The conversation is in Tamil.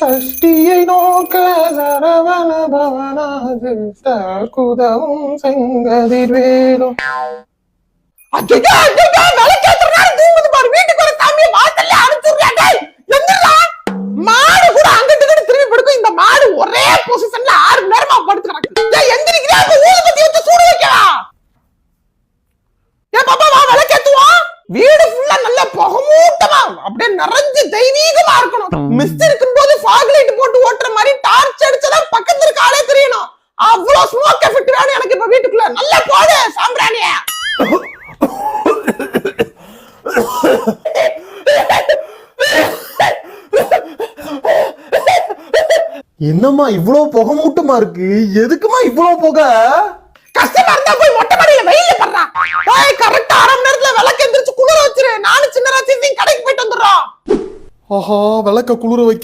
சஷ்டியை நோக்க சரவண பவனாது குதவும் செங்கதிர் வேலும். மாடு கூட அங்கிட்டு திரும்பி படுக்கும். இந்த மாடு ஒரே பொசிஷன்ல 6 மணி நேரமா படுத்து கிடக்கு. எந்திரிக்கிறா ஊதுபத்தி வச்சு சூடு வைக்கலாம். ஏன் பாப்பா வா விளக்கேத்துவோம். வீடு ஃபுல்லா நல்ல புகமூட்டமா அப்படியே நிறைஞ்சு தெய்வீகமா இருக்கணும். மிஸ்ட் இருக்கும் போது ஃபாக் லைட் போட்டு ஓட்டுற மாதிரி டார்ச் அடிச்சதான் பக்கத்துல இருக்க ஆளே தெரியணும். அவ்வளவு ஸ்மோக் எஃபெக்ட் வேணும் எனக்கு இப்ப வீட்டுக்குள்ள. நல்லா போடு சாம்பிராணிய. என்னம்மா இவ்வளவு புகமூட்டமா இருக்கு? எதுக்குமா இவ்வளவு புகை? கஷ்டமா இருந்தா போய் மொட்டை மாடியில வெயில்ல படுறா. கரெக்டா 1/2 மணி நேரத்துல விளக்கு எந்திரிச்சு குளிர வச்சிரு. நானும் சின்ன ராட்சி கடைக்கு போயிட்டு வந்துடுறோம். ஆஹா விளக்க குளிர வைக்க